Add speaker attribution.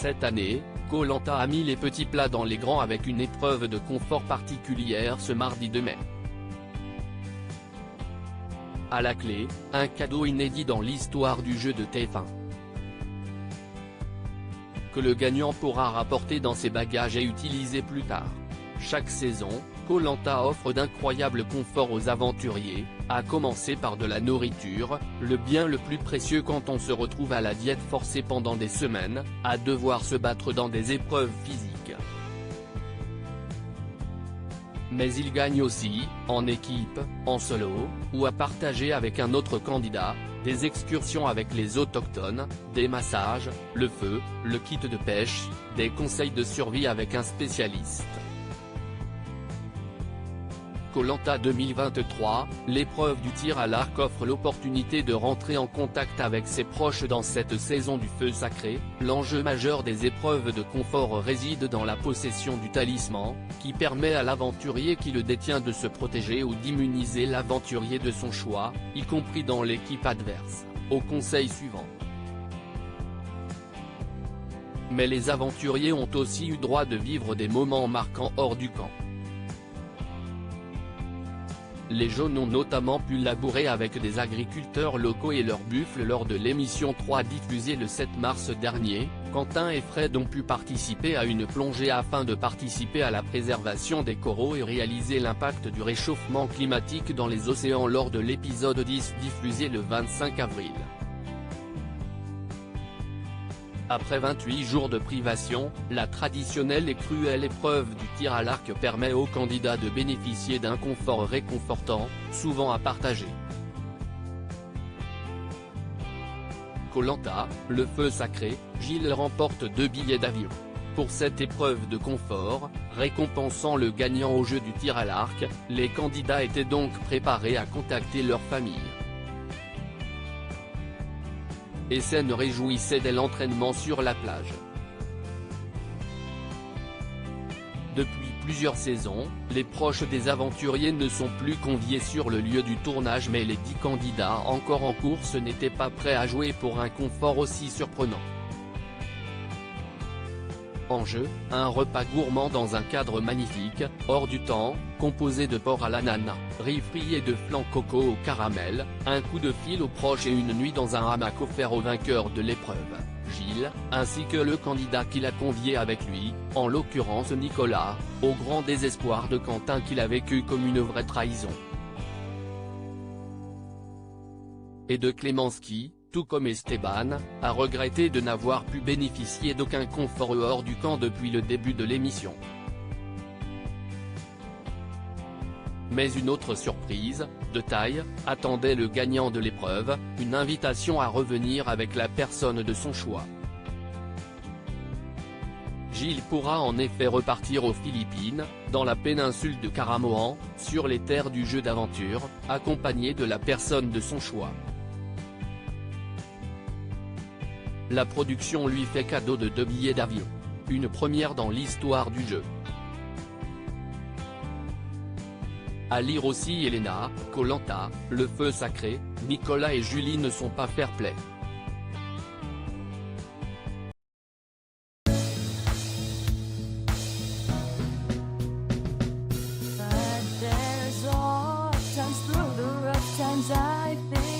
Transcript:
Speaker 1: Cette année, Koh Lanta a mis les petits plats dans les grands avec une épreuve de confort particulière ce mardi 2 mai. À la clé, un cadeau inédit dans l'histoire du jeu de TF1. Que le gagnant pourra rapporter dans ses bagages et utiliser plus tard. Chaque saison, Koh Lanta offre d'incroyables conforts aux aventuriers, à commencer par de la nourriture, le bien le plus précieux quand on se retrouve à la diète forcée pendant des semaines, à devoir se battre dans des épreuves physiques. Mais il gagne aussi, en équipe, en solo, ou à partager avec un autre candidat, des excursions avec les autochtones, des massages, le feu, le kit de pêche, des conseils de survie avec un spécialiste. Koh Lanta 2023, l'épreuve du tir à l'arc offre l'opportunité de rentrer en contact avec ses proches dans cette saison du feu sacré. L'enjeu majeur des épreuves de confort réside dans la possession du talisman, qui permet à l'aventurier qui le détient de se protéger ou d'immuniser l'aventurier de son choix, y compris dans l'équipe adverse, au conseil suivant. Mais les aventuriers ont aussi eu droit de vivre des moments marquants hors du camp. Les jaunes ont notamment pu labourer avec des agriculteurs locaux et leurs buffles lors de l'émission 3 diffusée le 7 mars dernier. Quentin et Fred ont pu participer à une plongée afin de participer à la préservation des coraux et réaliser l'impact du réchauffement climatique dans les océans lors de l'épisode 10 diffusé le 25 avril. Après 28 jours de privation, la traditionnelle et cruelle épreuve du tir à l'arc permet aux candidats de bénéficier d'un confort réconfortant, souvent à partager. Koh Lanta, le feu sacré, Gilles remporte 2 billets d'avion. Pour cette épreuve de confort, récompensant le gagnant au jeu du tir à l'arc, les candidats étaient donc préparés à contacter leur famille. Essen réjouissait dès l'entraînement sur la plage. Depuis plusieurs saisons, les proches des aventuriers ne sont plus conviés sur le lieu du tournage mais les 10 candidats encore en course n'étaient pas prêts à jouer pour un confort aussi surprenant. En jeu, un repas gourmand dans un cadre magnifique, hors du temps, composé de porc à l'ananas, riz frit et de flan coco au caramel, un coup de fil aux proches et une nuit dans un hamac offert au vainqueur de l'épreuve, Gilles, ainsi que le candidat qui l'a convié avec lui, en l'occurrence Nicolas, au grand désespoir de Quentin qui l'a vécu comme une vraie trahison. Et de Clémence qui, tout comme Esteban, a regretté de n'avoir pu bénéficier d'aucun confort hors du camp depuis le début de l'émission. Mais une autre surprise, de taille, attendait le gagnant de l'épreuve, une invitation à revenir avec la personne de son choix. Gilles pourra en effet repartir aux Philippines, dans la péninsule de Caramoan, sur les terres du jeu d'aventure, accompagné de la personne de son choix. La production lui fait cadeau de 2 billets d'avion. Une première dans l'histoire du jeu. À lire aussi Elena, Koh Lanta, le feu sacré, Nicolas et Julie ne sont pas fair-play.
Speaker 2: But there's all times through the rough times I think